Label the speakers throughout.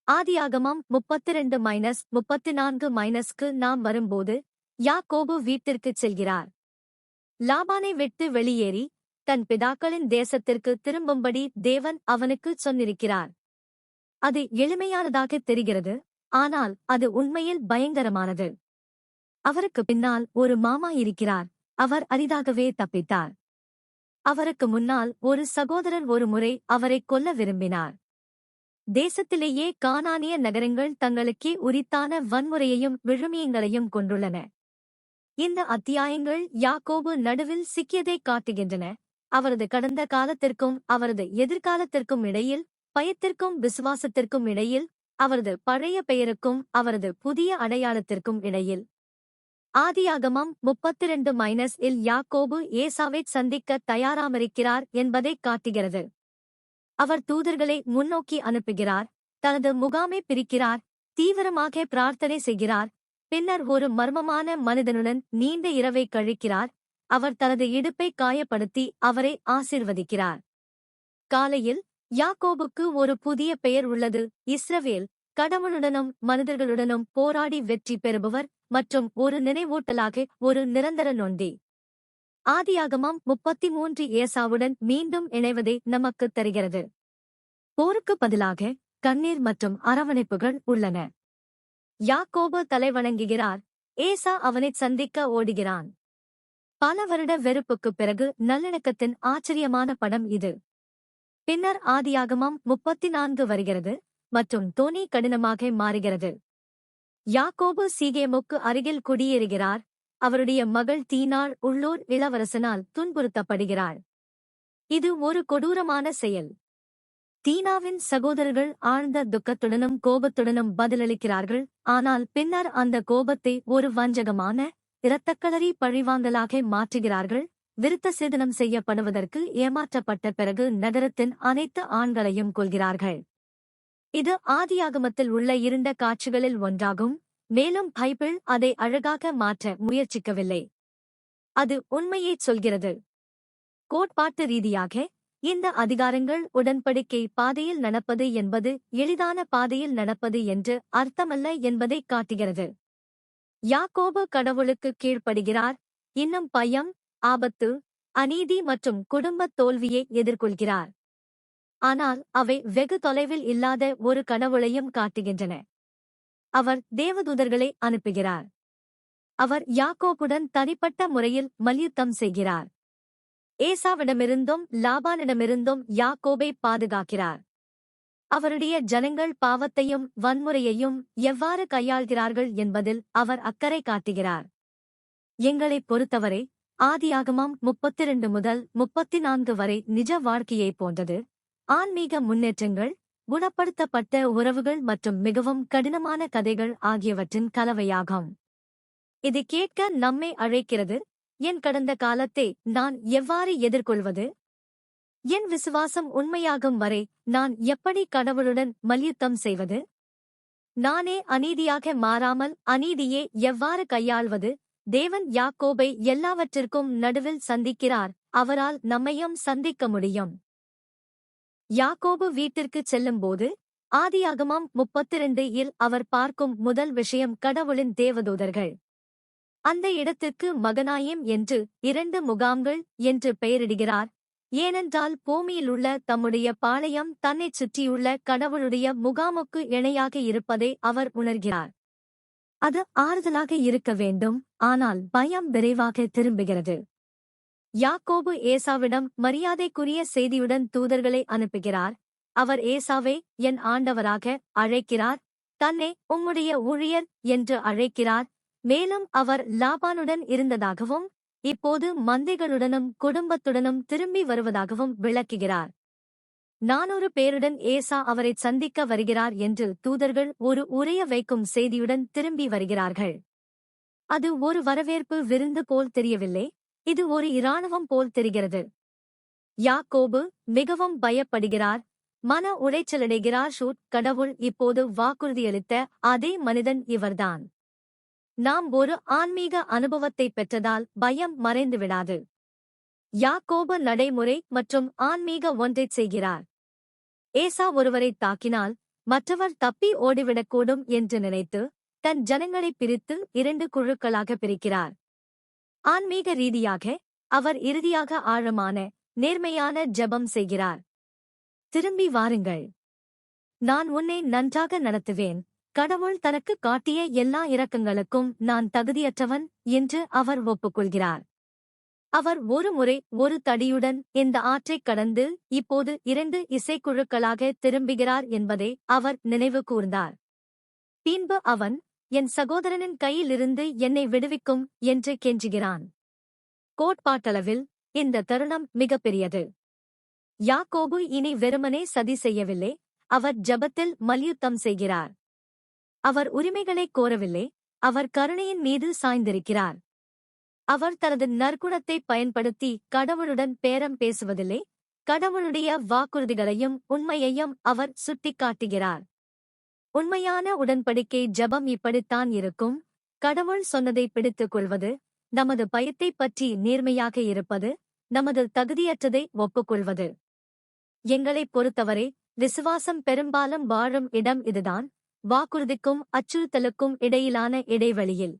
Speaker 1: ஆதியாகமம் 32-34-க்கு நாம் வரும்போது யாக்கோபு வீட்டிற்குச் செல்கிறார். லாபானை விட்டு வெளியேறி தன் பிதாக்களின் தேசத்திற்கு திரும்பும்படி தேவன் அவனுக்குச் சொன்னிருக்கிறார். அது எளிமையானதாகத் தெரிகிறது, ஆனால் அது உண்மையில் பயங்கரமானது. அவருக்கு பின்னால் ஒரு மாமா இருக்கிறார். அவர் அரிதாகவே தப்பித்தார். அவருக்கு முன்னால் ஒரு சகோதரர் ஒரு முறை அவரைக் கொல்ல விரும்பினார். தேசத்திலேயே கானானிய நகரங்கள் தங்களுக்கே உரித்தான வன்முறையையும் விழுமியங்களையும் கொண்டுள்ளன. இந்த அத்தியாயங்கள் யாக்கோபு நடுவில் சிக்கியதைக் காட்டுகின்றன. அவரது கடந்த காலத்திற்கும் அவரது எதிர்காலத்திற்கும் இடையில், பயத்திற்கும் விசுவாசத்திற்கும் இடையில், அவரது பழைய பெயருக்கும் அவரது புதிய அடையாளத்திற்கும் இடையில். ஆதியாகமம் 32-இல் யாக்கோபு ஏசாவைச் சந்திக்க தயாராமிருக்கிறார் என்பதைக் காட்டுகிறது. அவர் தூதர்களை முன்னோக்கி அனுப்புகிறார், தனது முகாமை பிரிக்கிறார், தீவிரமாக பிரார்த்தனை செய்கிறார், பின்னர் ஒரு மர்மமான மனிதனுடன் நீண்ட இரவை கழிக்கிறார். அவர் தனது இடுப்பை காயப்படுத்தி அவரை ஆசீர்வதிக்கிறார். காலையில் யாக்கோபுக்கு ஒரு புதிய பெயர் உள்ளது, இஸ்ரவேல், கடவுளுடனும் மனிதர்களுடனும் போராடி வெற்றி பெறுபவர் மற்றும் ஒரு நினைவூட்டலாக ஒரு நிரந்தர நொண்டி. ஆதியாகமம் 33 ஏசாவுடன் மீண்டும் இணைவதை நமக்குத் தருகிறது. போருக்கு பதிலாக கண்ணீர் மற்றும் அரவணைப்புகள் உள்ளன. யாக்கோபு தலைவணங்குகிறார், ஏசா அவனைச் சந்திக்க ஓடுகிறான். பல வருட வெறுப்புக்குப் பிறகு நல்லிணக்கத்தின் ஆச்சரியமான படம் இது. பின்னர் ஆதியாகமம் 34 வருகிறது மற்றும் தோனி கடினமாக மாறுகிறது. யாக்கோபு சீகேமுக்கு அருகில் குடியேறுகிறார். அவருடைய மகள் தீனாள் உள்ளூர் இளவரசனால் துன்புறுத்தப்படுகிறாள். இது ஒரு கொடூரமான செயல். தீனாவின் சகோதரர்கள் ஆழ்ந்த துக்கத்துடனும் கோபத்துடனும் பதிலளிக்கிறார்கள், ஆனால் பின்னர் அந்த கோபத்தை ஒரு வஞ்சகமான இரத்தக்களரி பழிவாங்கலாக மாற்றுகிறார்கள். விருத்த சேதனம் செய்யப்படுவதற்கு ஏமாற்றப்பட்ட பிறகு நகரத்தின் அனைத்து ஆண்களையும் கொல்கிறார்கள். இது ஆதியாகமத்தில் உள்ள இருண்ட காட்சிகளில் ஒன்றாகும், மேலும் பைபிள் அதை அழகாக மாற்ற முயற்சிக்கவில்லை. அது உண்மையைச் சொல்கிறது. கோட்பாட்டு ரீதியாக இந்த அதிகாரங்கள் உடன்படிக்கை பாதையில் நடப்பது என்பது எளிதான பாதையில் நடப்பது என்று அர்த்தமல்ல என்பதைக் காட்டுகிறது. யாக்கோபு கடவுளுக்கு கீழ்ப்படுகிறார், இன்னும் பயம், ஆபத்து, அநீதி மற்றும் குடும்பத் தோல்வியை எதிர்கொள்கிறார். ஆனால் அவை வெகு தொலைவில் இல்லாத ஒரு கடவுளையும் காட்டுகின்றன. அவர் தேவதூதர்களை அனுப்புகிறார். அவர் யாக்கோபுடன் தனிப்பட்ட முறையில் மல்யுத்தம் செய்கிறார். ஏசாவிடமிருந்தும் லாபானிடமிருந்தும் யாக்கோபை பாதுகாக்கிறார். அவருடைய ஜனங்கள் பாவத்தையும் வன்முறையையும் எவ்வாறு கையாள்கிறார்கள் என்பதில் அவர் அக்கறை காட்டுகிறார். எங்களைப் பொறுத்தவரை ஆதியாகமம் 32 முதல் 34 வரை நிஜ வாழ்க்கையைப் போன்றது. ஆன்மீக முன்னேற்றங்கள், குணப்படுத்தப்பட்ட உறவுகள் மற்றும் மிகவும் கடினமான கதைகள் ஆகியவற்றின் கலவையாகும். இது கேட்க நம்மை அழைக்கிறது, என் கடந்த காலத்தை நான் எவ்வாறு எதிர்கொள்வது? என் விசுவாசம் உண்மையாகும் வரை நான் எப்படி கடவுளுடன் மல்யுத்தம் செய்வது? நானே அநீதியாக மாறாமல் அநீதியே எவ்வாறு கையாள்வது? தேவன் யாக்கோபை எல்லாவற்றிற்கும் நடுவில் சந்திக்கிறார், அவரால் நம்மையும் சந்திக்க முடியும். யாக்கோபு வீட்டிற்குச் செல்லும்போது ஆதியாகமம் 32-இல் அவர் பார்க்கும் முதல் விஷயம் கடவுளின் தேவதூதர்கள். அந்த இடத்திற்கு மகனாயிம் என்று 2 முகாம்கள் என்று பெயரிடுகிறார், ஏனென்றால் பூமியிலுள்ள தம்முடைய பாளையம் தன்னைச் சுற்றியுள்ள கடவுளுடைய முகாமுக்கு இணையாக இருப்பதை அவர் உணர்கிறார். அது ஆறுதலாக இருக்க வேண்டும், ஆனால் பயம் விரைவாக திரும்புகிறது. யாக்கோபு ஏசாவிடம் மரியாதைக்குரிய செய்தியுடன் தூதர்களை அனுப்புகிறார். அவர் ஏசாவை என் ஆண்டவராக அழைக்கிறார், தன்னை உம்முடைய ஊழியர் என்று அழைக்கிறார். மேலும் அவர் லாபானுடன் இருந்ததாகவும் இப்போது மந்தைகளுடனும் குடும்பத்துடனும் திரும்பி வருவதாகவும் விளக்குகிறார். 400 பேருடன் ஏசா அவரைச் சந்திக்க வருகிறார் என்று தூதர்கள் ஒரு உரைய வைக்கும் செய்தியுடன் திரும்பி வருகிறார்கள். அது ஒரு வரவேற்பு விருந்து போல் தெரியவில்லை, இது ஒரு இராணுவம் போல் தெரிகிறது. யாக்கோபு மிகவும் பயப்படுகிறார், மன உளைச்சலடைகிறார். கடவுள் இப்போது வாக்குறுதியளித்த அதே மனிதன் இவர்தான். நாம் ஒரு ஆன்மீக அனுபவத்தை பெற்றதால் பயம் மறைந்துவிடாது. யாக்கோபு நடைமுறை மற்றும் ஆன்மீக ஒன்றைச் செய்கிறார். ஏசா ஒருவரைத் தாக்கினால் மற்றவர் தப்பி ஓடிவிடக்கூடும் என்று நினைத்து தன் ஜனங்களை பிரித்து 2 குழுக்களாக பிரிக்கிறார். ஆன்மீக ரீதியாக அவர் இறுதியாக ஆழமான நேர்மையான ஜெபம் செய்கிறார். திரும்பி வாருங்கள், நான் உன்னை நன்றாக நடத்துவேன், கடவுள் தனக்கு காட்டிய எல்லா இரக்கங்களுக்கும் நான் தகுதியற்றவன் என்று அவர் ஒப்புக்கொள்கிறார். அவர் ஒரு முறை ஒரு தடியுடன் இந்த ஆற்றைக் கடந்து இப்போது 2 இசைக்குழுக்களாக திரும்புகிறார் என்பதை அவர் நினைவு கூர்ந்தார். பின்பு அவன், என் சகோதரனின் கையிலிருந்து என்னை விடுவிக்கும் என்று கெஞ்சுகிறான். கோட்பாட்டளவில் இந்த தருணம் மிகப்பெரியது. யாக்கோபு இனி வெறுமனே சதி செய்யவில்லை, அவர் ஜெபத்தில் மல்யுத்தம் செய்கிறார். அவர் உரிமைகளைக் கோரவில்லை, அவர் கருணையின் மீது சாய்ந்திருக்கிறார். அவர் தனது நற்குணத்தைப் பயன்படுத்தி கடவுளுடன் பேரம் பேசுவதில்லை, கடவுளுடைய வாக்குறுதிகளையும் உண்மையையும் அவர் சுட்டிக்காட்டுகிறார். உண்மையான உடன்படிக்கை ஜெபம் இப்படித்தான் இருக்கும். கடவுள் சொன்னதை பிடித்துக் கொள்வது, நமது பயத்தைப் பற்றி நேர்மையாக இருப்பது, நமது தகுதியற்றதை ஒப்புக்கொள்வது. எங்களைப் பொறுத்தவரை விசுவாசம் பெரும்பாலும் வாழும் இடம் இதுதான், வாக்குறுதிக்கும் அச்சுறுத்தலுக்கும் இடையிலான இடைவெளியில்.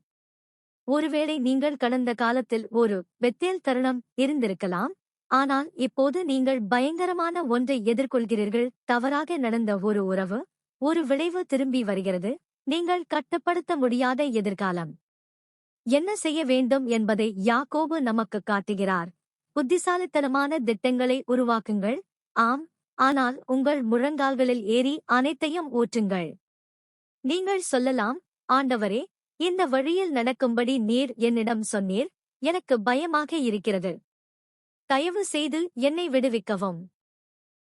Speaker 1: ஒருவேளை நீங்கள் கடந்த காலத்தில் ஒரு பெத்தேல் தருணம் இருந்திருக்கலாம், ஆனால் இப்போது நீங்கள் பயங்கரமான ஒன்றை எதிர்கொள்கிறீர்கள். தவறாக நடந்த ஒரு உறவு, ஒரு விளைவு திரும்பி வருகிறது, நீங்கள் கட்டுப்படுத்த முடியாத எதிர்காலம். என்ன செய்ய வேண்டும் என்பதை யாக்கோபு நமக்கு காட்டுகிறார். புத்திசாலித்தனமான திட்டங்களை உருவாக்குங்கள், ஆம், ஆனால் உங்கள் முழங்கால்களில் ஏறி அனைத்தையும் ஊற்றுங்கள். நீங்கள் சொல்லலாம், ஆண்டவரே, இந்த வழியில் நடக்கும்படி நீர் என்னிடம் சொன்னீர், எனக்கு பயமாக இருக்கிறது, தயவு செய்து என்னை விடுவிக்கவும்.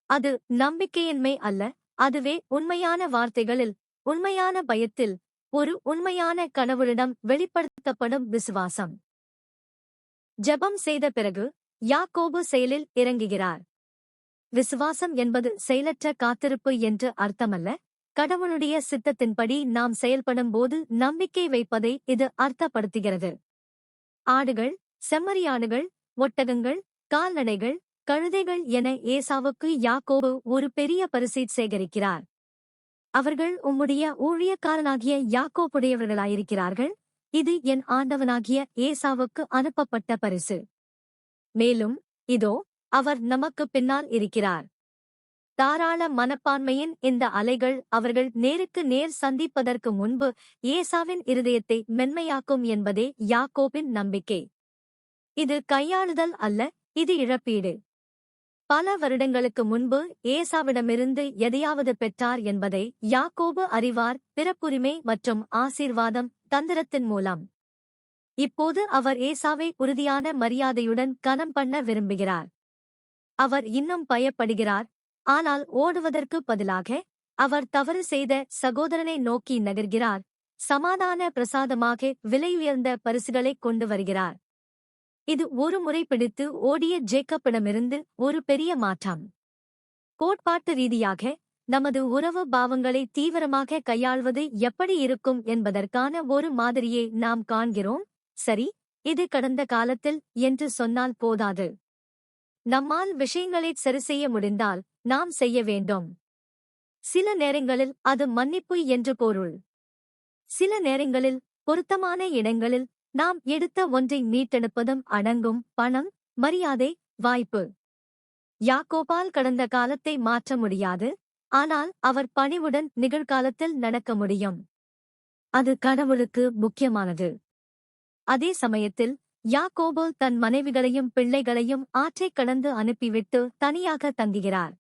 Speaker 1: அது நம்பிக்கையின்மை அல்ல, அதுவே உண்மையான வார்த்தைகளில், உண்மையான பயத்தில், ஒரு உண்மையான கடவுளிடம் வெளிப்படுத்தப்படும் விசுவாசம். ஜெபம் செய்த பிறகு யாக்கோபு செயலில் இறங்குகிறார். விசுவாசம் என்பது செயலற்ற காத்திருப்பு என்று அர்த்தமல்ல, கடவுளுடைய சித்தத்தின்படி நாம் செயல்படும்போது நம்பிக்கை வைப்பதை இது அர்த்தப்படுத்துகிறது. ஆடுகள், செம்மறியாடுகள், ஒட்டகங்கள், கால்நடைகள், கழுதைகள் என ஏசாவுக்கு யாக்கோபு ஒரு பெரிய பரிசை சேகரிக்கிறார். அவர்கள் உம்முடைய ஊழியக்காரனாகிய யாக்கோபுடையவர்களாயிருக்கிறார்கள், இது என் ஆண்டவனாகிய ஏசாவுக்கு அனுப்பப்பட்ட பரிசு. மேலும் இதோ அவர் நமக்கு பின்னால் இருக்கிறார். தாராள மனப்பான்மையின் இந்த அலைகள் அவர்கள் நேருக்கு நேர் சந்திப்பதற்கு முன்பு ஏசாவின் இருதயத்தை மென்மையாக்கும் என்பதே யாக்கோபின் நம்பிக்கை. இது கையாளுதல் அல்ல, இது இழப்பீடு. பல வருடங்களுக்கு முன்பு ஏசாவிடமிருந்து எதையாவது பெற்றார் என்பதை யாக்கோபு அறிவார், பிறப்புரிமை மற்றும் ஆசீர்வாதம் தந்திரத்தின் மூலம். இப்போது அவர் ஏசாவை உறுதியான மரியாதையுடன் கனம் பண்ண விரும்புகிறார். அவர் இன்னும் பயப்படுகிறார், ஆனால் ஓடுவதற்கு பதிலாக அவர் தவறு செய்த சகோதரனை நோக்கி நகர்கிறார், சமாதான பிரசாதமாக விலையுயர்ந்த பரிசுகளைக் கொண்டு வருகிறார். இது ஒரு முறை பிடித்து ஓடிய ஜேக்கப்பிடமிருந்து ஒரு பெரிய மாற்றம். கோட்பாட்டு ரீதியாக நமது உறவு பாவங்களை தீவிரமாக கையாள்வது எப்படி இருக்கும் என்பதற்கான ஒரு மாதிரியை நாம் காண்கிறோம். சரி, இது கடந்த காலத்தில் என்று சொன்னால் போதாது. நம்மால் விஷயங்களைச் சரிசெய்ய முடிந்தால் நாம் செய்ய வேண்டும். சில நேரங்களில் அது மன்னிப்பு என்று பொருள். சில நேரங்களில் பொருத்தமான இடங்களில் நாம் எடுத்த ஒன்றை மீட்டெடுப்பதும் அடங்கும். பணம், மரியாதை, வாய்ப்பு. யாக்கோபால் கடந்த காலத்தை மாற்ற முடியாது, ஆனால் அவர் பணிவுடன் நிகழ்காலத்தில் நடக்க முடியும். அது கடவுளுக்கு முக்கியமானது. அதே சமயத்தில் யாக்கோபு தன் மனைவிகளையும் பிள்ளைகளையும் ஆற்றைக் கடந்து அனுப்பிவிட்டு தனியாக தங்குகிறார்.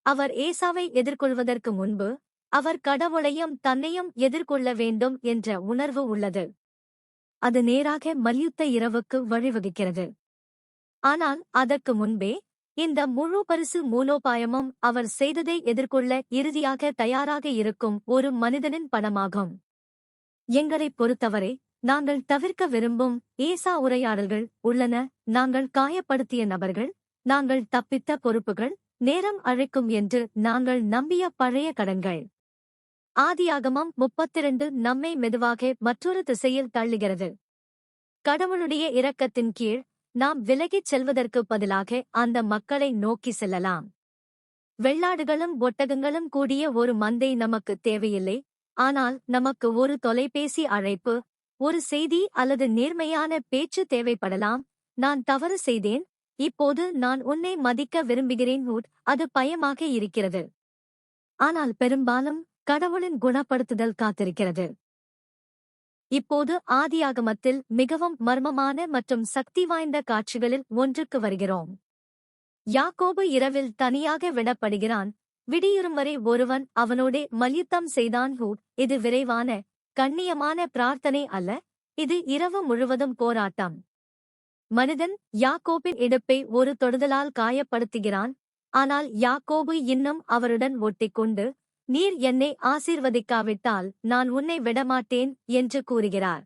Speaker 1: அவர் ஏசாவை எதிர்கொள்வதற்கு முன்பு அவர் கடவுளையும் தன்னையும் எதிர்கொள்ள வேண்டும் என்ற உணர்வு உள்ளது. அது நேராக மல்யுத்த இரவுக்கு வழிவகுக்கிறது. ஆனால் அதற்கு முன்பே இந்த முழு பரிசு மூலோபாயமும் அவர் செய்ததை எதிர்கொள்ள இறுதியாக தயாராக இருக்கும் ஒரு மனிதனின் படமாகும். எங்களைப் பொறுத்தவரை நாங்கள் தவிர்க்க விரும்பும் ஏசா உரையாடல்கள் உள்ளன. நாங்கள் காயப்படுத்திய நபர்கள், நாங்கள் தப்பித்த பொறுப்புகள், நேரம் அழைக்கும் என்று நாங்கள் நம்பிய பழைய கடன்கள். ஆதியாகமம் 32 நம்மை மெதுவாக மற்றொரு திசையில் தள்ளுகிறது. கடவுளுடைய இரக்கத்தின் கீழ் நாம் விலகிச் செல்வதற்கு பதிலாக அந்த மக்களை நோக்கி செல்லலாம். வெள்ளாடுகளும் ஒட்டகங்களும் கூடிய ஒரு மந்தை நமக்கு தேவையில்லை, ஆனால் நமக்கு ஒரு தொலைபேசி அழைப்பு, ஒரு செய்தி அல்லது நேர்மையான பேச்சு தேவைப்படலாம். நான் தவறு செய்தேன், இப்போது நான் உன்னை மதிக்க விரும்புகிறேன். அது பயமாக இருக்கிறது. ஆனால் பெரும்பாலும் கடவுளின் குணப்படுத்துதல் காத்திருக்கிறது. இப்போது ஆதியாகமத்தில் மிகவும் மர்மமான மற்றும் சக்தி வாய்ந்த காட்சிகளில் ஒன்றுக்கு வருகிறோம். யாக்கோபு இரவில் தனியாக விடப்படுகிறான். விடியுறும் வரை ஒருவன் அவனோடே மல்யுத்தம் செய்தான். இது விரைவான, கண்ணியமான பிரார்த்தனை அல்ல, இது இரவு முழுவதும் போராட்டம். மனிதன் யாக்கோபின் இடுப்பை ஒரு தொடுதலால் காயப்படுத்துகிறான், ஆனால் யாக்கோபு இன்னும் அவருடன் ஒட்டிக்கொண்டு, நீர் என்னை ஆசீர்வதிக்காவிட்டால் நான் உன்னை விடமாட்டேன் என்று கூறுகிறார்.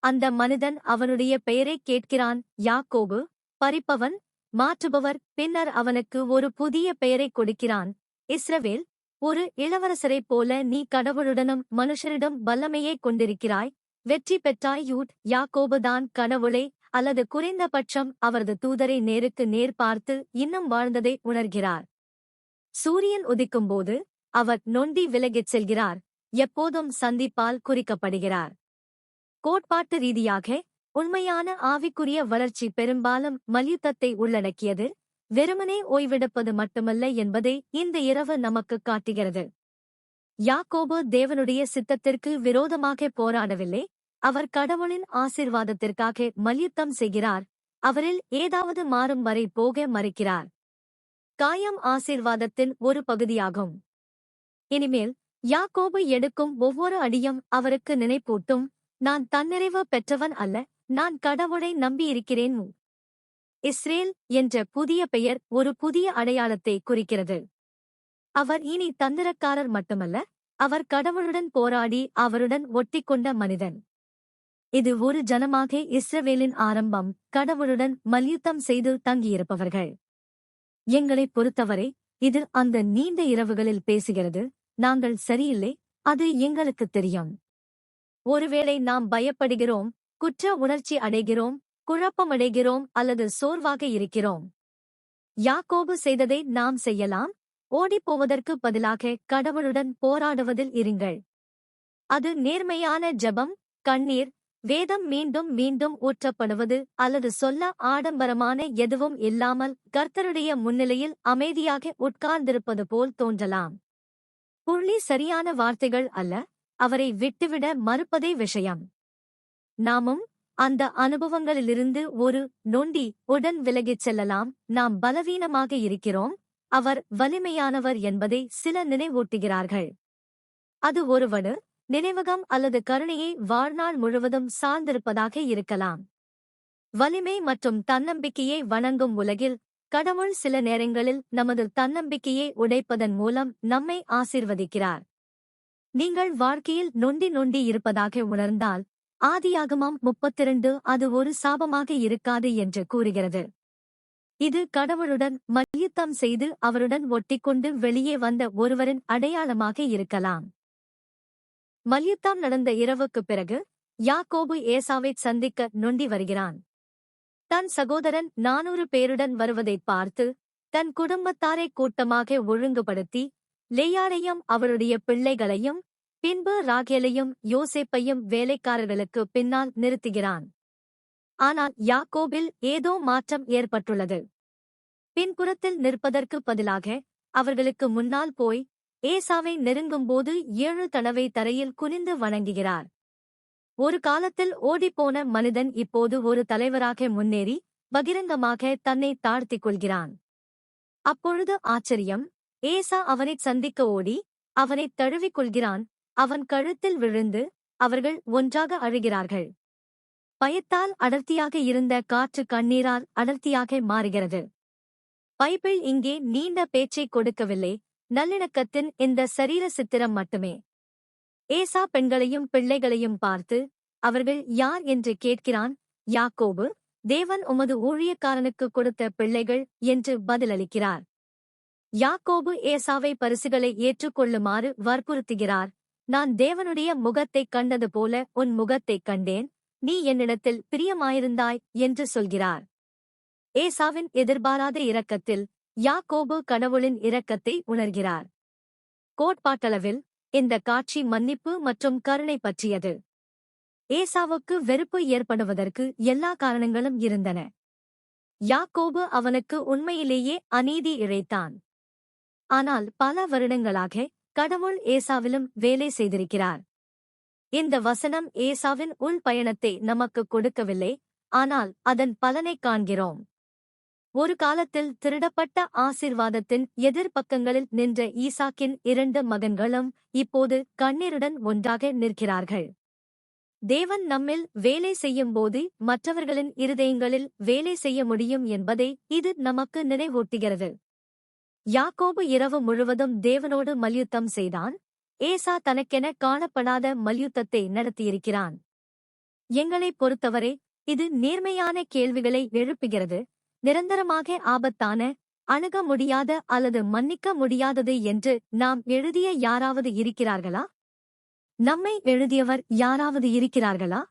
Speaker 1: அந்த மனிதன் அவனுடைய பெயரைக் கேட்கிறான், யாக்கோபு, பறிப்பவன், மாற்றுபவர். பின்னர் அவனுக்கு ஒரு புதிய பெயரைக் கொடுக்கிறான், இஸ்ரவேல். ஒரு இளவரசரைப் போல நீ கடவுளுடனும் மனுஷரிடம் வல்லமையைக் கொண்டிருக்கிறாய், வெற்றி பெற்றாய். யாக்கோபுதான் கடவுளை, அல்லது குறைந்தபட்சம் அவரது தூதரை நேருக்கு நேர் பார்த்து இன்னும் வாழ்ந்ததை உணர்கிறார். சூரியன் உதிக்கும்போது அவர் நொண்டி விலகிச் செல்கிறார், எப்போதும் சந்திப்பால் குறிக்கப்படுகிறார். கோட்பாட்டு ரீதியாக உண்மையான ஆவிக்குரிய வளர்ச்சி பெரும்பாலும் மல்யுத்தத்தை உள்ளடக்கியது, வெறுமனே ஓய்வெடுப்பது மட்டுமல்ல என்பதை இந்த இரவு நமக்கு காட்டுகிறது. யாக்கோபு தேவனுடைய சித்தத்திற்கு விரோதமாக போராடவில்லை, அவர் கடவுளின் ஆசீர்வாதத்திற்காக மல்யுத்தம் செய்கிறார், அவரில் ஏதாவது மாறும் வரை போக மறுக்கிறார். காயம் ஆசீர்வாதத்தின் ஒரு பகுதியாகும். இனிமேல் யாக்கோபு எடுக்கும் ஒவ்வொரு அடியும் அவருக்கு நினைப்பூட்டும், நான் தன்னிறைவு பெற்றவன் அல்ல, நான் கடவுளை நம்பியிருக்கிறேன். இஸ்ரேல் என்ற புதிய பெயர் ஒரு புதிய அடையாளத்தை குறிக்கிறது. அவர் இனி தந்திரக்காரர் மட்டுமல்ல, அவர் கடவுளுடன் போராடி அவருடன் ஒட்டிக்கொண்ட மனிதன். இது ஒரு ஜனமாக இஸ்ரவேலின் ஆரம்பம், கடவுளுடன் மல்யுத்தம் செய்து தங்கியிருப்பவர்கள். எங்களைப் பொறுத்தவரை இது அந்த நீண்ட இரவுகளில் பேசுகிறது, நாங்கள் சரியில்லை, அது எங்களுக்குத் தெரியும். ஒருவேளை நாம் பயப்படுகிறோம், குற்ற உணர்ச்சி அடைகிறோம், குழப்பமடைகிறோம் அல்லது சோர்வாக இருக்கிறோம். யாக்கோபு செய்ததை நாம் செய்யலாம், ஓடிப்போவதற்கு பதிலாக கடவுளுடன் போராடுவதில் இருங்கள். அது நேர்மையான ஜெபம், கண்ணீர், வேதம் மீண்டும் மீண்டும் ஊற்றப்படுவது அல்லது சொல்ல ஆடம்பரமான எதுவும் இல்லாமல் கர்த்தருடைய முன்னிலையில் அமைதியாக உட்கார்ந்திருப்பது போல் தோன்றலாம். புள்ளி சரியான வார்த்தைகள் அல்ல, அவரை விட்டுவிட மறுப்பதே விஷயம். நாமும் அந்த அனுபவங்களிலிருந்து ஒரு நொண்டி உடன் விலகிச் செல்லலாம். நாம் பலவீனமாக இருக்கிறோம், அவர் வலிமையானவர் என்பதை சில நினைவூட்டுகிறார்கள். அது ஒருவடு நினைவகம் அல்லது கருணையை வாழ்நாள் முழுவதும் சார்ந்திருப்பதாக இருக்கலாம். வலிமை மற்றும் தன்னம்பிக்கையை வணங்கும் உலகில் கடவுள் சில நேரங்களில் நமது தன்னம்பிக்கையை உடைப்பதன் மூலம் நம்மை ஆசீர்வதிக்கிறார். நீங்கள் வாழ்க்கையில் நொண்டி நொண்டி இருப்பதாக உணர்ந்தால் ஆதியாகமம் 32 அது ஒரு சாபமாக இருக்காது என்று கூறுகிறது. இது கடவுளுடன் மல்யுத்தம் செய்து அவருடன் ஒட்டிக்கொண்டு வெளியே வந்த ஒருவரின் அடையாளமாக இருக்கலாம். மல்யுத்தம் நடந்த இரவுக்குப் பிறகு யாக்கோபு ஏசாவைச் சந்திக்க நொண்டி வருகிறான். தன் சகோதரன் 400 பேருடன் வருவதைப் பார்த்து தன் குடும்பத்தாரை கூட்டமாக ஒழுங்குபடுத்தி லேயாளையும் அவளுடைய பிள்ளைகளையும் பின்பு ராகேலையும் யோசேப்பையும் வேலைக்காரர்களுக்கு பின்னால் நிறுத்துகிறான். ஆனால் யாக்கோபில் ஏதோ மாற்றம் ஏற்பட்டுள்ளது. பின்புறத்தில் நிற்பதற்கு பதிலாக அவர்களுக்கு முன்னால் போய் ஏசாவை நெருங்கும்போது 7 தடவை தரையில் குனிந்து வணங்குகிறார். ஒரு காலத்தில் ஓடிப்போன மனிதன் இப்போது ஒரு தலைவராக முன்னேறி பகிரங்கமாக தன்னை தாழ்த்திக் கொள்கிறான். அப்பொழுது ஆச்சரியம், ஏசா அவனைச் சந்திக்க ஓடி அவனைத் தழுவிக் கொள்கிறான். அவன் கழுத்தில் விழுந்து அவர்கள் ஒன்றாக அழுகிறார்கள். பயத்தால் அடர்த்தியாக இருந்த காற்று கண்ணீரால் அடர்த்தியாக மாறுகிறது. பைபிள் இங்கே நீண்ட பேச்சைக் கொடுக்கவில்லை, நல்லிணக்கத்தின் இந்த சரீர சித்திரம் மட்டுமே. ஏசா பெண்களையும் பிள்ளைகளையும் பார்த்து அவர்கள் யார் என்று கேட்கிறான். யாக்கோபு, தேவன் உமது ஊழியக்காரனுக்கு கொடுத்த பிள்ளைகள் என்று பதிலளிக்கிறார். யாக்கோபு ஏசாவை பரிசுகளை ஏற்றுக்கொள்ளுமாறு வற்புறுத்துகிறார். நான் தேவனுடைய முகத்தைக் கண்டது போல உன் முகத்தைக் கண்டேன், நீ என்னிடத்தில் பிரியமாயிருந்தாய் என்று சொல்கிறார். ஏசாவின் எதிர்பாராத இரக்கத்தில் யாக்கோபு கடவுளின் இரக்கத்தை உணர்கிறார். கோட்பாட்டளவில் இந்த காட்சி மன்னிப்பு மற்றும் கருணை பற்றியது. ஏசாவுக்கு வெறுப்பு ஏற்படுவதற்கு எல்லா காரணங்களும் இருந்தன. யாக்கோபு அவனுக்கு உண்மையிலேயே அநீதி இழைத்தான். ஆனால் பல வருடங்களாக கடவுள் ஏசாவிலும் வேலை செய்திருக்கிறார். இந்த வசனம் ஏசாவின் உள் பயணத்தை நமக்கு கொடுக்கவில்லை, ஆனால் அதன் பலனைக் காண்கிறோம். ஒரு காலத்தில் திருடப்பட்ட ஆசீர்வாதத்தின் எதிர்பக்கங்களில் நின்ற ஈசாக்கின் 2 மகன்களும் இப்போது கண்ணீருடன் ஒன்றாக நிற்கிறார்கள். தேவன் நம்மில் வேலை செய்யும்போது மற்றவர்களின் இருதயங்களில் வேலை செய்ய முடியும் என்பதை இது நமக்கு நினைவூட்டுகிறது. யாக்கோபு இரவு முழுவதும் தேவனோடு மல்யுத்தம் செய்தான். ஏசா தனக்கென காணப்படாத மல்யுத்தத்தை நடத்தியிருக்கிறான். எங்களைப் பொறுத்தவரை இது நேர்மையான கேள்விகளை எழுப்புகிறது. நிரந்தரமாக ஆபத்தான, அணுக முடியாத அல்லது மன்னிக்க முடியாதது என்று நாம் எழுதிய யாராவது இருக்கிறார்களா? நம்மை எழுதியவர் யாராவது இருக்கிறார்களா?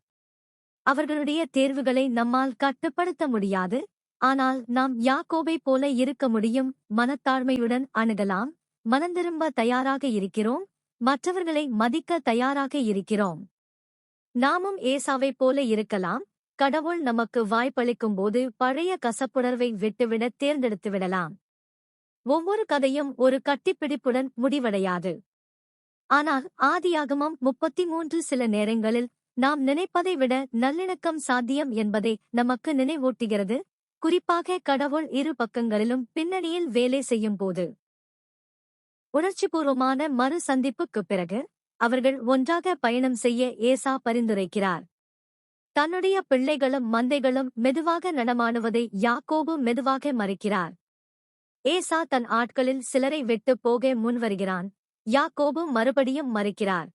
Speaker 1: அவர்களுடைய தேர்வுகளை நம்மால் கட்டுப்படுத்த முடியாது. ஆனால் நாம் யாக்கோபைப் போல இருக்க முடியும். மனத்தாழ்மையுடன் அணுகலாம், மனந்திரும்ப தயாராக இருக்கிறோம், மற்றவர்களை மதிக்க தயாராக இருக்கிறோம். நாமும் ஏசாவைப் போல இருக்கலாம். கடவுள் நமக்கு வாய்ப்பளிக்கும்போது பழைய கசப்புணர்வை விட்டுவிட தேர்ந்தெடுத்துவிடலாம். ஒவ்வொரு கதையும் ஒரு கட்டிப்பிடிப்புடன் முடிவடையாது. ஆனால் ஆதியாகமம் 33 சில நேரங்களில் நாம் நினைப்பதை விட நல்லிணக்கம் சாத்தியம் என்பதை நமக்கு நினைவூட்டுகிறது. குறிப்பாக கடவுள் இரு பக்கங்களிலும் பின்னணியில் வேலை செய்யும்போது. உணர்ச்சிபூர்வமான மறு சந்திப்புக்குப் பிறகு அவர்கள் ஒன்றாக பயணம் செய்ய ஏசா பரிந்துரைக்கிறார். தன்னுடைய பிள்ளைகளும் மந்தைகளும் மெதுவாக நடமாடுவதை யாக்கோபு மெதுவாக மறைக்கிறார். ஏசா தன் ஆட்களில் சிலரை விட்டுப் போக முன்வருகிறான். யாக்கோபு மறுபடியும் மறைக்கிறார்.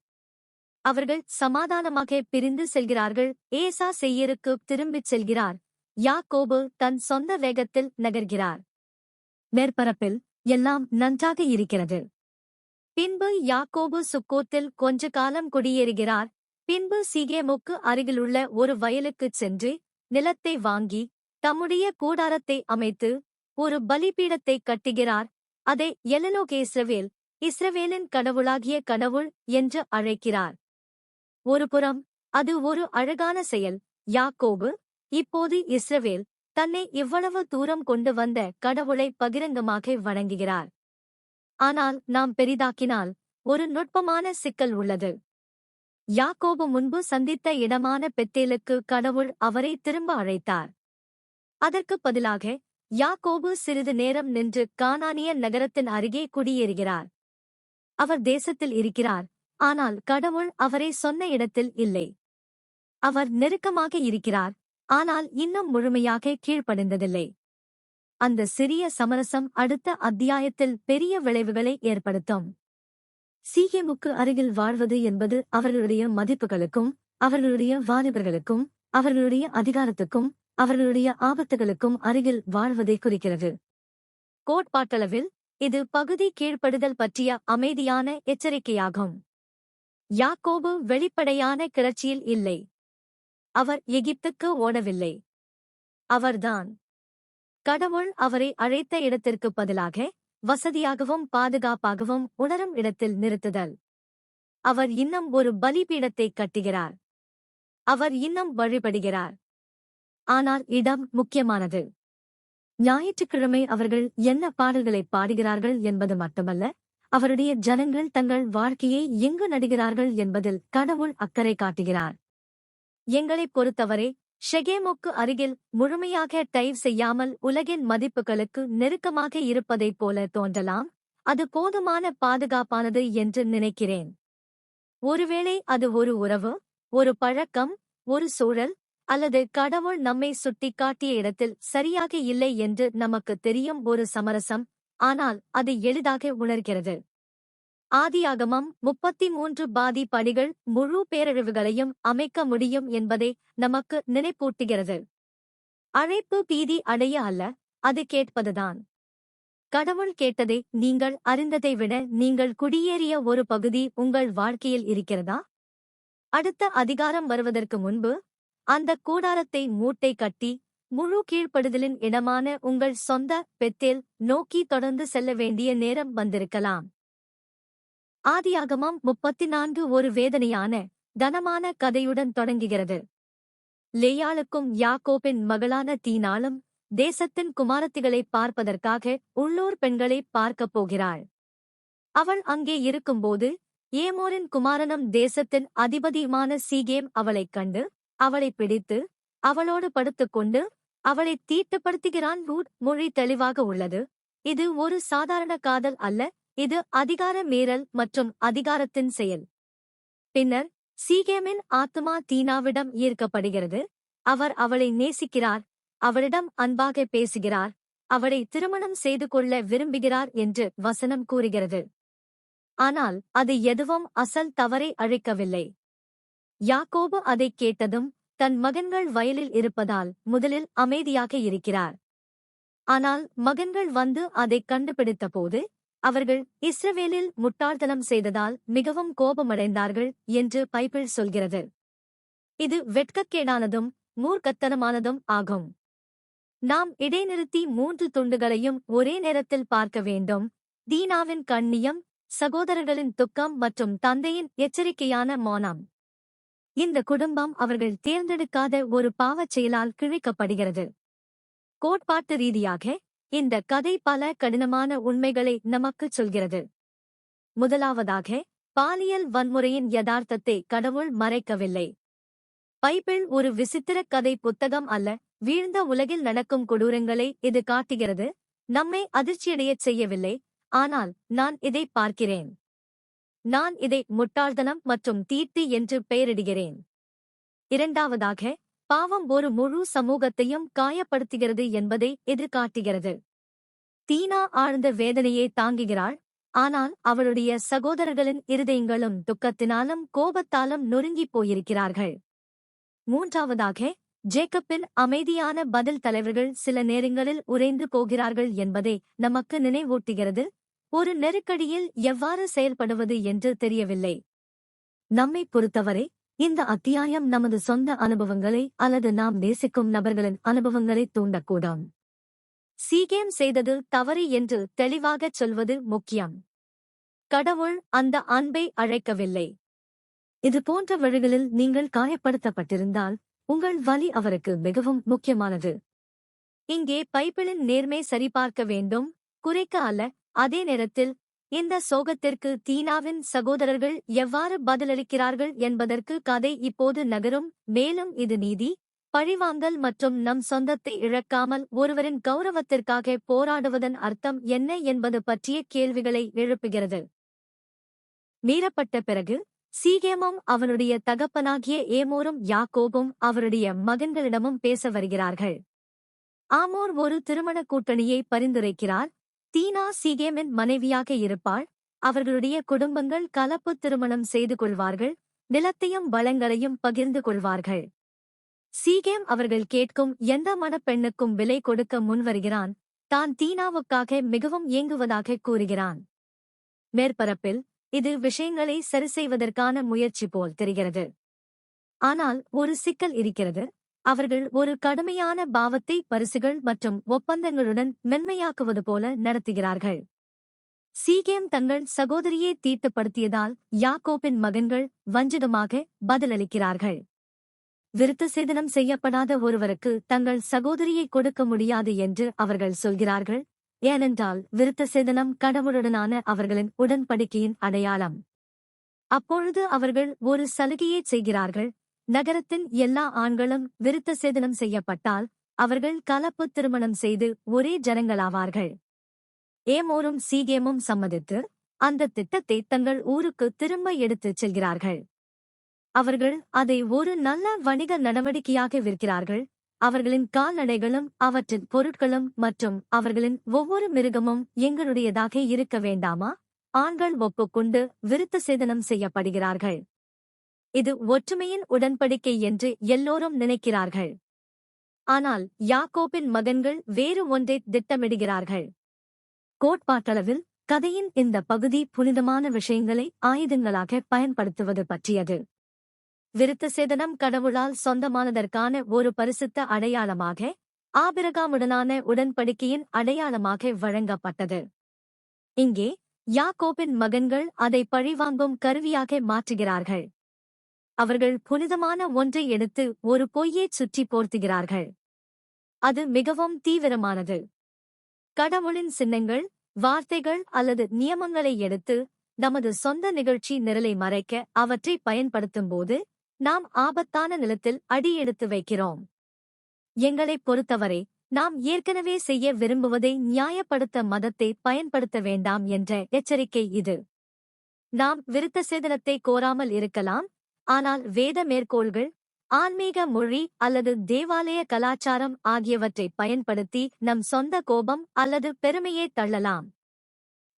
Speaker 1: அவர்கள் சமாதானமாக பிரிந்து செல்கிறார்கள். ஏசா சேயீருக்கு திரும்பிச் செல்கிறார். யாக்கோபு தன் சொந்த வேகத்தில் நகர்கிறார். மேற்பரப்பில் எல்லாம் நன்றாக இருக்கிறது. பின்பு யாக்கோபு சுக்கோத்தில் கொஞ்ச காலம் குடியேறுகிறார். பின்பு சீகேமுக்கு அருகிலுள்ள ஒரு வயலுக்குச் சென்று நிலத்தை வாங்கி தம்முடைய கூடாரத்தை அமைத்து ஒரு பலிபீடத்தைக் கட்டுகிறார். அதை எலலோகேஸ்ரவேல், இஸ்ரவேலின் கடவுளாகிய கடவுள் என்று அழைக்கிறார். ஒருபுறம் அது ஒரு அழகான செயல். யாக்கோபு இப்போது இஸ்ரவேல் தன்னை இவ்வளவு தூரம் கொண்டு வந்த கடவுளை பகிரங்கமாக வணங்குகிறார். ஆனால் நாம் பெரிதாக்கினால் ஒரு நுட்பமான சிக்கல் உள்ளது. யாக்கோபு முன்பு சந்தித்த இடமான பெத்தேலுக்கு கடவுள் அவரை திரும்ப அழைத்தார். அதற்குப் பதிலாக யாக்கோபு சிறிது நேரம் நின்று கானானிய நகரத்தின் அருகே குடியேறுகிறார். அவர் தேசத்தில் இருக்கிறார், ஆனால் கடவுள் அவரை சொன்ன இடத்தில் இல்லை. அவர் நெருக்கமாக இருக்கிறார், ஆனால் இன்னும் முழுமையாக கீழ்ப்படிந்ததில்லை. அந்த சிறிய சமரசம் அடுத்த அத்தியாயத்தில் பெரிய விளைவுகளை ஏற்படுத்தும். சீகேமுக்கு அருகில் வாழ்வது என்பது அவர்களுடைய மதிப்புகளுக்கும், அவர்களுடைய வாலிபர்களுக்கும், அவர்களுடைய அதிகாரத்துக்கும், அவர்களுடைய ஆபத்துகளுக்கும் அருகில் வாழ்வதை குறிக்கிறது. கோட்பாட்டளவில் இது பகுதி கீழ்ப்படுதல் பற்றிய அமைதியான எச்சரிக்கையாகும். யாக்கோபு வெளிப்படையான கிளர்ச்சியில் இல்லை. அவர் எகிப்துக்கு ஓடவில்லை. அவர்தான் கடவுள் அவரை அழைத்த இடத்திற்குப் பதிலாக வசதியாகவும் பாதுகாப்பாகவும் உணரும் இடத்தில் நிறுத்துதல். அவர் இன்னும் ஒரு பலிபீடத்தைக் கட்டுகிறார். அவர் இன்னும் வழிபடுகிறார். ஆனால் இடம் முக்கியமானது. ஞாயிற்றுக்கிழமை அவர்கள் என்ன பாடல்களை பாடுகிறார்கள் என்பது மட்டுமல்ல, அவருடைய ஜனங்கள் தங்கள் வாழ்க்கையை எங்கு நடுகிறார்கள் என்பதில் கடவுள் அக்கறை காட்டுகிறார். எங்களைப் பொறுத்தவரை ஷெகேமுக்கு அருகில் முழுமையாக டைவ் செய்யாமல் உலகின் மதிப்புகளுக்கு நெருக்கமாக இருப்பதைப் போல தோன்றலாம். அது போதுமான பாதுகாப்பானது என்று நினைக்கிறேன். ஒருவேளை அது ஒரு உறவு, ஒரு பழக்கம், ஒரு சூழல், அல்லது கடவுள் நம்மை சுட்டிக்காட்டிய இடத்தில் சரியாக இல்லை என்று நமக்கு தெரியும் ஒரு சமரசம். ஆனால் அது எளிதாக உணர்கிறது. ஆதியாகமம் 33 பாதி படிகள் முழு பேரழிவுகளையும் அமைக்க முடியும் என்பதை நமக்கு நினைப்பூட்டுகிறது. அழைப்பு பீதி அடைய அல்ல, அது கேட்பதுதான். கடவுள் கேட்டதை நீங்கள் அறிந்ததை விட நீங்கள் குடியேறிய ஒரு பகுதி உங்கள் வாழ்க்கையில் இருக்கிறதா? அடுத்த அதிகாரம் வருவதற்கு முன்பு அந்த கூடாரத்தை மூட்டை கட்டி முழு கீழ்ப்படுதலின் இடமான உங்கள் சொந்த பெத்தேல் நோக்கி தொடர்ந்து செல்ல வேண்டிய நேரம் வந்திருக்கலாம். ஆதியாகமம் 34 ஒரு வேதனையான, கனமான கதையுடன் தொடங்குகிறது. லேயாளுக்கும் யாக்கோபின் மகளான தீனாளும் தேசத்தின் குமாரத்திகளை பார்ப்பதற்காக உள்ளூர் பெண்களை பார்க்கப் போகிறாள். அவள் அங்கே இருக்கும்போது ஏமோரின் குமாரனும் தேசத்தின் அதிபதியுமான சீகேம் அவளைக் கண்டு அவளைப் பிடித்து அவளோடு படுத்துக்கொண்டு அவளைத் தீட்டுப்படுத்துகிறான். மொழி தெளிவாக உள்ளது. இது ஒரு சாதாரண காதல் அல்ல, இது அதிகார மீறல் மற்றும் அதிகாரத்தின் செயல். பின்னர் சீகேமின் ஆத்துமா தீனாவிடம் ஈர்க்கப்படுகிறது. அவர் அவளை நேசிக்கிறார், அவளிடம் அன்பாக பேசுகிறார், அவளை திருமணம் செய்து கொள்ள விரும்புகிறார் என்று வசனம் கூறுகிறது. ஆனால் அது எதுவும் அசல் தவறை அழிக்கவில்லை. யாக்கோபு அதைக் கேட்டதும் தன் மகன்கள் வயலில் இருப்பதால் முதலில் அமைதியாக இருக்கிறார். ஆனால் மகன்கள் வந்து அதைக் கண்டுபிடித்தபோது அவர்கள் இஸ்ரவேலில் முட்டாள்தனம் செய்ததால் மிகவும் கோபமடைந்தார்கள் என்று பைபிள் சொல்கிறது. இது வெட்கக்கேடானதும் மூர்க்கத்தனமானதும் ஆகும். நாம் இடைநிறுத்தி 3 துண்டுகளையும் ஒரே நேரத்தில் பார்க்க வேண்டும். தீனாவின் கண்ணியம், சகோதரர்களின் துக்கம் மற்றும் தந்தையின் எச்சரிக்கையான மௌனம். இந்த குடும்பம் அவர்கள் தேர்ந்தெடுக்காத ஒரு பாவச் செயலால் கிழிக்கப்படுகிறது. கோட்பாட்டு ரீதியாக இந்த கதை பல கடினமான உண்மைகளை நமக்குச் சொல்கிறது. முதலாவதாக, பாலியல் வன்முறையின் யதார்த்தத்தை கடவுள் மறைக்கவில்லை. பைபிள் ஒரு விசித்திர கதை புத்தகம் அல்ல. வீழ்ந்த உலகில் நடக்கும் கொடூரங்களை இது காட்டுகிறது. நம்மை அதிர்ச்சியடையச் செய்யவில்லை. ஆனால் நான் இதை பார்க்கிறேன். நான் இதை முட்டாள்தனம் மற்றும் தீட்டு என்று பெயரிடுகிறேன். இரண்டாவதாக, பாவம் ஒரு முழு சமூகத்தையும் காயப்படுத்துகிறது என்பதை இது காட்டுகிறது. தீனா ஆழ்ந்த வேதனையை தாங்குகிறாள், ஆனால் அவளுடைய சகோதரர்களின் இருதயங்களும் துக்கத்தினாலும் கோபத்தாலும் நொறுங்கிப் போயிருக்கிறார்கள். மூன்றாவதாக, ஜேக்கப்பின் அமைதியான பதில் தலைவர்கள் சில நேரங்களில் உறைந்து போகிறார்கள் என்பதை நமக்கு நினைவூட்டுகிறது. ஒரு நெருக்கடியில் எவ்வாறு செயல்படுவது என்று தெரியவில்லை. நம்மை பொறுத்தவரை இந்த அத்தியாயம் நமது சொந்த அனுபவங்களை அல்லது நாம் நேசிக்கும் நபர்களின் அனுபவங்களை தூண்டக்கூடும். சீகேம் செய்தது தவறு என்று தெளிவாகச் சொல்வது முக்கியம். கடவுள் அந்த அன்பை அழைக்கவில்லை. இது போன்ற வழிகளில் நீங்கள் காயப்படுத்தப்பட்டிருந்தால் உங்கள் வலி அவருக்கு மிகவும் முக்கியமானது. இங்கே பைபிளின் நேர்மை சரிபார்க்க வேண்டும், குறைக்க அல்ல. அதே நேரத்தில் இந்த சோகத்திற்கு தீனாவின் சகோதரர்கள் எவ்வாறு பதிலளிக்கிறார்கள் என்பதற்கு கதை இப்போது நகரும். மேலும் இது நீதி, பழிவாங்கல் மற்றும் நம் சொந்தத்தை இழக்காமல் ஒருவரின் கௌரவத்திற்காக போராடுவதன் அர்த்தம் என்ன என்பது பற்றிய கேள்விகளை எழுப்புகிறது. மீறப்பட்ட பிறகு சீகேமும் அவனுடைய தகப்பனாகிய ஏமோரும் யாக்கோபும் அவருடைய மகன்களிடமும் பேச வருகிறார்கள். ஆமோர் ஒரு திருமண கூட்டணியை பரிந்துரைக்கிறார். தீனா சீகேமின் மனைவியாக இருப்பாள். அவர்களுடைய குடும்பங்கள் கலப்பு திருமணம் செய்து கொள்வார்கள், நிலத்தையும் வளங்களையும் பகிர்ந்து கொள்வார்கள். சீகேம் அவர்கள் கேட்கும் எந்த மணப்பெண்ணுக்கும் விலை கொடுக்க முன்வருகிறான். தான் தீனாவுக்காக மிகவும் ஏங்குவதாக கூறுகிறான். மேற்பரப்பில் இது விஷயங்களை சரிசெய்வதற்கான முயற்சி போல் தெரிகிறது. ஆனால் ஒரு சிக்கல் இருக்கிறது. அவர்கள் ஒரு கடுமையான பாவத்தை பரிசுகள் மற்றும் ஒப்பந்தங்களுடன் மென்மையாக்குவது போல நடத்துகிறார்கள். சீகேம் தங்கள் சகோதரியை தீட்டுப்படுத்தியதால் யாக்கோபின் மகன்கள் வஞ்சகமாக பதிலளிக்கிறார்கள். விருத்தசேதனம் செய்யப்படாத ஒருவருக்கு தங்கள் சகோதரியை கொடுக்க முடியாது என்று அவர்கள் சொல்கிறார்கள். ஏனென்றால் விருத்தசேதனம் கடவுளுடனான அவர்களின் உடன்படிக்கையின் அடையாளம். அப்பொழுது அவர்கள் ஒரு சலுகையைச் செய்கிறார்கள். நகரத்தின் எல்லா ஆண்களும் விருத்தசேதனம் செய்யப்பட்டால் அவர்கள் கலப்பு திருமணம் செய்து ஒரே ஜனங்களாவார்கள். ஏமோரும் சீகேமும் சம்மதித்து அந்த திட்டத்தை தங்கள் ஊருக்கு திரும்ப எடுத்துச் செல்கிறார்கள். அவர்கள் அதை ஒரு நல்ல வணிக நடவடிக்கையாக விற்கிறார்கள். அவர்களின் கால்நடைகளும் அவற்றின் பொருட்களும் மற்றும் அவர்களின் ஒவ்வொரு மிருகமும் எங்களுடையதாக இருக்க வேண்டாமா? ஆண்கள் ஒப்புக்கொண்டு விருத்தசேதனம் செய்யப்படுகிறார்கள். இது ஒற்றுமையின் உடன்படிக்கை என்று எல்லோரும் நினைக்கிறார்கள். ஆனால் யாக்கோபின் மகன்கள் வேறு ஒன்றை திட்டமிடுகிறார்கள். கோட்பாட்டளவில் கதையின் இந்த பகுதி புனிதமான விஷயங்களை ஆயுதங்களாக பயன்படுத்துவது பற்றியது. விருத்தசேதனம் கடவுளால் சொந்தமானதற்கான ஒரு பரிசுத்த அடையாளமாக ஆபிரகாமுடனான உடன்படிக்கையின் அடையாளமாக வழங்கப்பட்டது. இங்கே யாக்கோபின் மகன்கள் அதை பழிவாங்கும் கருவியாக மாற்றுகிறார்கள். அவர்கள் புனிதமான ஒன்றை எடுத்து ஒரு பொய்யைச் சுற்றி போர்த்துகிறார்கள். அது மிகவும் தீவிரமானது. கடவுளின் சின்னங்கள், வார்த்தைகள் அல்லது நியமங்களை எடுத்து நமது சொந்த நிகழ்ச்சி நிரலை மறைக்க அவற்றை பயன்படுத்தும்போது நாம் ஆபத்தான நிலத்தில் அடியெடுத்து வைக்கிறோம். எங்களைப் பொறுத்தவரை நாம் ஏற்கனவே செய்ய விரும்புவதை நியாயப்படுத்த மதத்தை பயன்படுத்த வேண்டாம் என்ற எச்சரிக்கை இது. நாம் விருத்தசேதனத்தை கோராமல் இருக்கலாம், ஆனால் வேத மேற்கோள்கள், ஆன்மீக மொழி அல்லது தேவாலய கலாச்சாரம் ஆகியவற்றை பயன்படுத்தி நம் சொந்த கோபம் அல்லது பெருமையை தள்ளலாம்.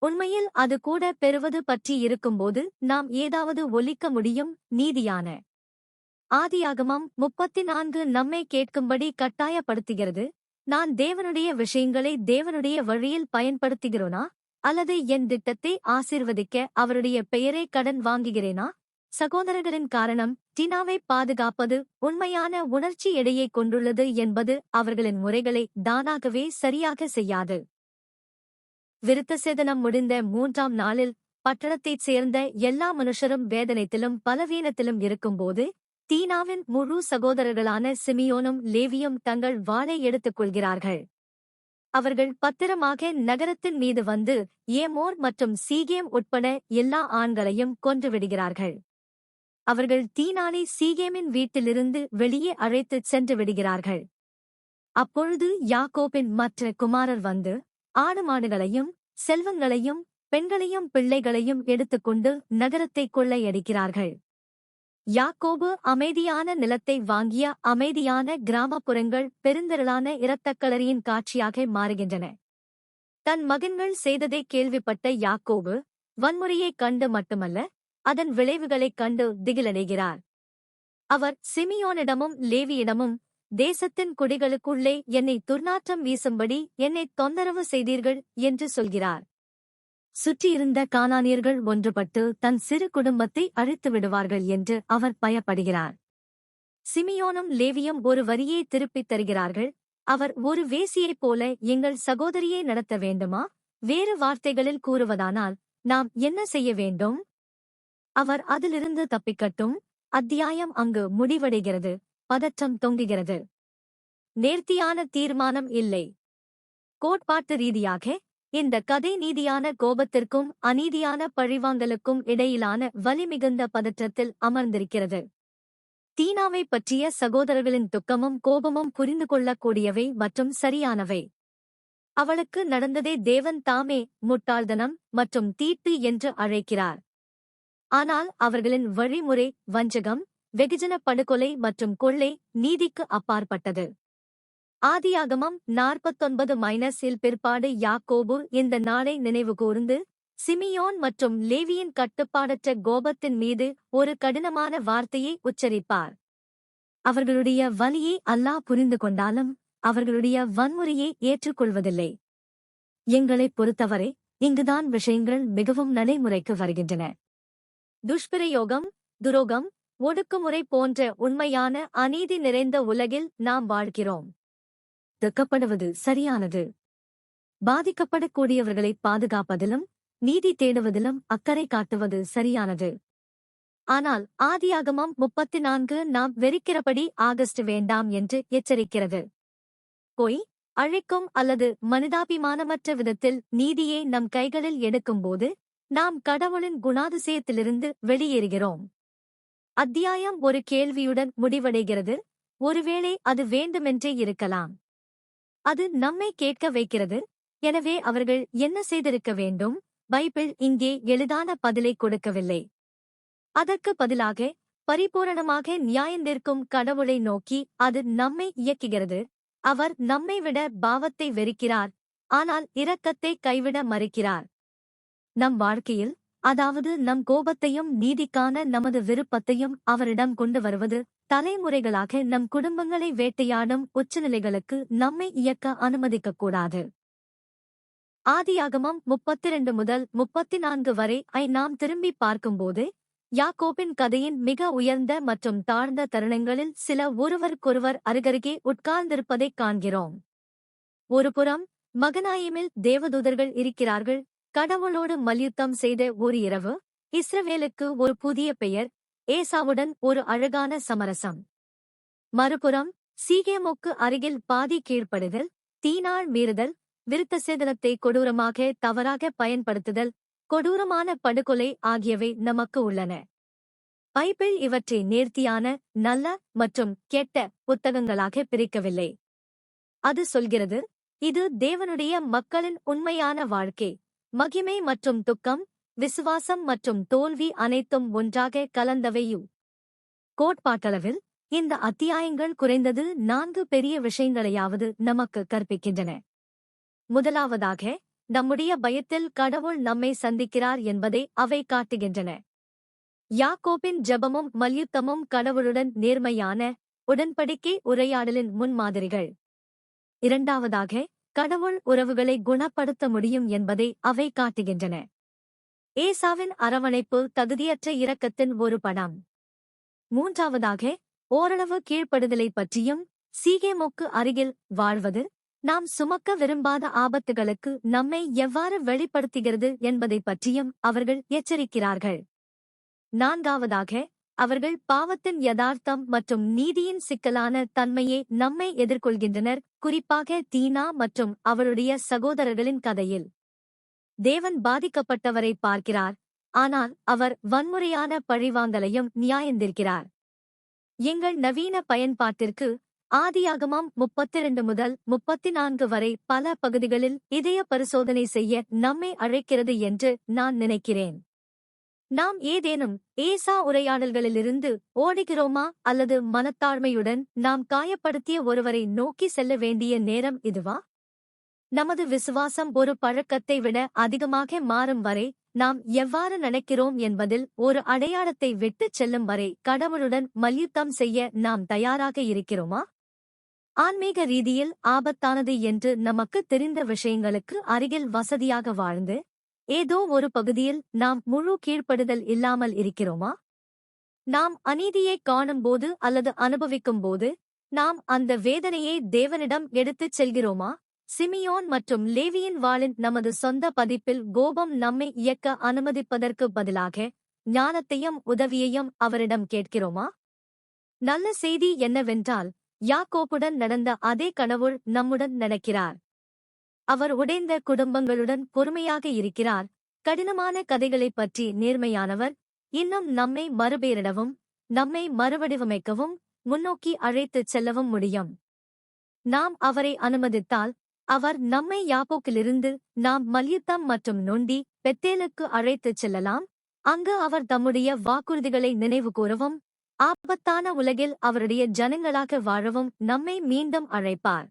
Speaker 1: உண்மையில் அது கூட பெறுவது பற்றி இருக்கும்போது நாம் ஏதாவது ஒலிக்க முடியும். நீதியான ஆதியாகமம் 34 நம்மை கேட்கும்படி கட்டாயப்படுத்துகிறது. நான் தேவனுடைய விஷயங்களை தேவனுடைய வழியில் பயன்படுத்துகிறோனா, அல்லது என் திட்டத்தை ஆசீர்வதிக்க அவருடைய பெயரை கடன் வாங்குகிறேனா? சகோதரர்களின் காரணம் டினாவை பாதுகாப்பது உண்மையான உணர்ச்சி எடையை கொண்டுள்ளது என்பது அவர்களின் முறைகளை தானாகவே சரியாக செய்யாது. விருத்தசேதனம் முடிந்த 3ஆம் நாளில் பட்டணத்தைச் சேர்ந்த எல்லா மனுஷரும் வேதனைத்திலும் பலவீனத்திலும் இருக்கும்போது தீனாவின் முழு சகோதரர்களான சிமியோனும் லேவியும் தங்கள் வாளை எடுத்துக் கொள்கிறார்கள். அவர்கள் பத்திரமாக நகரத்தின் மீது வந்து ஏமோர் மற்றும் சீகேம் உட்பட எல்லா ஆண்களையும் கொன்றுவிடுகிறார்கள். அவர்கள் தீனானை சீகேமின் வீட்டிலிருந்து வெளியே அழைத்துச் சென்று விடுகிறார்கள். அப்பொழுது யாக்கோபின் மற்ற குமாரர் வந்து ஆடு மாடுகளையும் செல்வங்களையும் பெண்களையும் பிள்ளைகளையும் எடுத்துக்கொண்டு நகரத்தை கொள்ளையடிக்கிறார்கள். யாக்கோபு அமைதியான நிலத்தை வாங்கிய அமைதியான கிராமப்புறங்கள் பெருந்திரளான இரத்தக்களரியின் காட்சியாக மாறுகின்றன. தன் மகன்கள் செய்ததை கேள்விப்பட்ட யாக்கோபு வன்முறையைக் கண்டு மட்டுமல்ல, அதன் விளைவுகளைக் கண்டு திகிலடைகிறார். அவர் சிமியோனிடமும் லேவியிடமும், தேசத்தின் குடிகளுக்குள்ளே என்னை துர்நாற்றம் வீசும்படி என்னை தொந்தரவு செய்தீர்கள் என்று சொல்கிறார். சுற்றியிருந்த கானானியர்கள் ஒன்றுபட்டு தன் சிறு குடும்பத்தை அழித்து விடுவார்கள் என்று அவர் பயப்படுகிறார். சிமியோனும் லேவியும் ஒரு வரியை திருப்பித் தருகிறார்கள். அவர் ஒரு வேசியைப் போல எங்கள் சகோதரியை நடத்த வேண்டுமா? வேறு வார்த்தைகளில் கூறுவதானால் நாம் என்ன செய்ய வேண்டும்? அவர் அதிலிருந்து தப்பிக்கட்டும். அத்தியாயம் அங்கு முடிவடைகிறது. பதற்றம் தொங்குகிறது. நேர்த்தியான தீர்மானம் இல்லை. கோட்பாட்டு ரீதியாக இந்த கதை நீதியான கோபத்திற்கும் அநீதியான பழிவாங்கலுக்கும் இடையிலான வலிமிகுந்த பதற்றத்தில் அமர்ந்திருக்கிறது. தீனாவை பற்றிய சகோதரர்களின் துக்கமும் கோபமும் புரிந்து கொள்ளக்கூடியவை மற்றும் சரியானவை. அவளுக்கு நடந்ததை தேவன் தாமே முட்டாள்தனம் மற்றும் தீட்டு என்று அழைக்கிறார். ஆனால் அவர்களின் வழிமுறை வஞ்சகம், வெகுஜன படுகொலை மற்றும் கொள்ளை நீதிக்கு அப்பாற்பட்டது. ஆதியாகமம் 49-இல் பிற்பாடு யாக்கோபு இந்த நாளை நினைவுகூர்ந்து சிமியோன் மற்றும் லேவியின் கட்டுப்பாடற்ற கோபத்தின் மீது ஒரு கடினமான வார்த்தையை உச்சரிப்பார். அவர்களுடைய வலியை அல்லாஹ் புரிந்து கொண்டாலும் அவர்களுடைய வன்முறையை ஏற்றுக்கொள்வதில்லை. எங்களைப் பொறுத்தவரை இங்குதான் விஷயங்கள் மிகவும் நடைமுறைக்கு வருகின்றன. துஷ்பிரயோகம், துரோகம், ஒடுக்குமுறை போன்ற உண்மையான அநீதி நிறைந்த உலகில் நாம் வாழ்கிறோம். துக்கப்படுவது சரியானது. பாதிக்கப்படக்கூடியவர்களை பாதுகாப்பதிலும் நீதி தேடுவதிலும் அக்கறை காட்டுவது சரியானது. ஆனால் ஆதியாகமம் 34 நாம் வெறுக்கிறபடி ஆகஸ்ட் வேண்டாம் என்று எச்சரிக்கிறது. பொய், அழிக்கும் அல்லது மனிதாபிமானமற்ற விதத்தில் நீதியை நம் கைகளில் எடுக்கும்போது நாம் கடவுளின் குணாதிசயத்திலிருந்து வெளியேறுகிறோம். அத்தியாயம் ஒரு கேள்வியுடன் முடிவடைகிறது. ஒருவேளை அது வேண்டுமென்றே இருக்கலாம். அது நம்மை கேட்க வைக்கிறது. எனவே அவர்கள் என்ன செய்திருக்க வேண்டும்? பைபிள் இங்கே எளிதான பதிலை கொடுக்கவில்லை. அதற்கு பதிலாக பரிபூரணமாக நியாயந்தீர்க்கும் கடவுளை நோக்கி அது நம்மை இயக்குகிறது. அவர் நம்மை விட பாவத்தை வெறுக்கிறார், ஆனால் இரக்கத்தை கைவிட மறுக்கிறார். நம் வாழ்க்கையில், அதாவது நம் கோபத்தையும் நீதிக்கான நமது விருப்பத்தையும் அவரிடம் கொண்டு வருவது தலைமுறைகளாக நம் குடும்பங்களை வேட்டையாடும் உச்சநிலைகளுக்கு நம்மை இயக்க அனுமதிக்கக்கூடாது. ஆதியாகமம் 32 முதல் 34 வரை நாம் திரும்பி பார்க்கும்போது யாக்கோபின் கதையின் மிக உயர்ந்த மற்றும் தாழ்ந்த தருணங்களில் சில ஒருவருக்கொருவர் அருகருகே உட்கார்ந்திருப்பதைக் காண்கிறோம். ஒருபுறம் மகனாயிமில் தேவதூதர்கள் இருக்கிறார்கள். கடவுளோடு மல்யுத்தம் செய்த ஒரு இரவு. இஸ்ரவேலுக்கு ஒரு புதிய பெயர். ஏசாவுடன் ஒரு அழகான சமரசம். மறுபுறம் சீகேமுக்கு அருகில் பாதி கீழ்ப்படுதல், தீனாள் மீறுதல், விருத்தசேதனத்தை கொடூரமாக தவறாக பயன்படுத்துதல், கொடூரமான படுகொலை ஆகியவை நமக்கு உள்ளன. பைபிள் இவற்றை நேர்த்தியான, நல்ல மற்றும் கெட்ட புத்தகங்களாக பிரிக்கவில்லை. அது சொல்கிறது, இது தேவனுடைய மக்களின் உண்மையான வாழ்க்கை, மகிமை மற்றும் துக்கம், விசுவாசம் மற்றும் தோல்வி அனைத்தும் ஒன்றாக கலந்தவையு. கோட்பாட்டளவில் இந்த அத்தியாயங்கள் குறைந்தது 4 பெரிய விஷயங்களையாவது நமக்கு கற்பிக்கின்றன. முதலாவதாக, நம்முடைய பயத்தில் கடவுள் நம்மை சந்திக்கிறார் என்பதை அவை காட்டுகின்றன. யாக்கோபின் ஜெபமும் மல்யுத்தமும் கடவுளுடன் நேர்மையான, உடன்படிக்கை உரையாடலின் முன்மாதிரிகள். இரண்டாவதாக, கடவுள் உறவுகளை குணப்படுத்த முடியும் என்பதை அவை காட்டுகின்றன. ஏசாவின் அரவணைப்பு தகுதியற்ற இரக்கத்தின் ஒரு படம். மூன்றாவதாக, ஓரளவு கீழ்ப்படுதலை பற்றியும், சீகேமுக்கு அருகில் வாழ்வது நாம் சுமக்க விரும்பாத ஆபத்துகளுக்கு நம்மை எவ்வாறு வெளிப்படுத்துகிறது என்பதை பற்றியும் அவர்கள் எச்சரிக்கிறார்கள். நான்காவதாக, அவர்கள் பாவத்தின் யதார்த்தம் மற்றும் நீதியின் சிக்கலான தன்மையை நம்மை எதிர்கொள்கின்றனர், குறிப்பாக தீனா மற்றும் அவளுடைய சகோதரர்களின் கதையில். தேவன் பாதிக்கப்பட்டவரை பார்க்கிறார், ஆனால் அவர் வன்முறையான பழிவாங்கலையும் நியாயந்திருக்கிறார். எங்கள் நவீன பயன்பாட்டிற்கு ஆதியாகமம் 32 முதல் 34 வரை பல பகுதிகளில் இதய பரிசோதனை செய்ய நம்மை அழைக்கிறது என்று நான் நினைக்கிறேன். நாம் ஏதேனும் ஏசா உரையாடல்களிலிருந்து ஓடுகிறோமா அல்லது மனத்தாழ்மையுடன் நாம் காயப்படுத்திய ஒருவரை நோக்கி செல்ல வேண்டிய நேரம் இதுவா? நமது விசுவாசம் ஒரு பழக்கத்தை விட அதிகமாக மாறும் வரை, நாம் எவ்வாறு நடக்கிறோம் என்பதில் ஒரு அடையாளத்தை விட்டுச் செல்லும் வரை கடவுளுடன் மல்யுத்தம் செய்ய நாம் தயாராக இருக்கிறோமா? ஆன்மீக ரீதியில் ஆபத்தானது என்று நமக்கு தெரிந்த விஷயங்களுக்கு அருகில் வசதியாக வாழ்ந்து, ஏதோ ஒரு பகுதியில் நாம் முழு கீழ்ப்படுதல் இல்லாமல் இருக்கிறோமா? நாம் அநீதியை காணும்போது அல்லது அனுபவிக்கும்போது நாம் அந்த வேதனையை தேவனிடம் எடுத்துச் செல்கிறோமா? சிமியோன் மற்றும் லேவியின் வாளின் நமது சொந்த பதிப்பில் கோபம் நம்மை இயக்க அனுமதிப்பதற்கு பதிலாக ஞானத்தையும் உதவியையும் அவரிடம் கேட்கிறோமா? நல்ல செய்தி என்னவென்றால், யாக்கோபுடன் நடந்த அதே கடவுள் நம்முடன் நடக்கிறார். அவர் உடைந்த குடும்பங்களுடன் பொறுமையாக இருக்கிறார், கடினமான கதைகளைப் பற்றி நேர்மையானவர், இன்னும் நம்மை மறுபெயரிடவும் நம்மை மறுவடிவமைக்கவும் முன்னோக்கி அழைத்துச் செல்லவும் முடியும். நாம் அவரை அனுமதித்தால், அவர் நம்மை யாப்போக்கிலிருந்து நாம் மல்யுத்தம் மற்றும் நொண்டி பெத்தேலுக்கு அழைத்துச் செல்லலாம். அங்கு அவர் தம்முடைய வாக்குறுதிகளை நினைவுகூரவும், ஆபத்தான உலகில் அவருடைய ஜனங்களாக வாழவும் நம்மை மீண்டும் அழைப்பார்.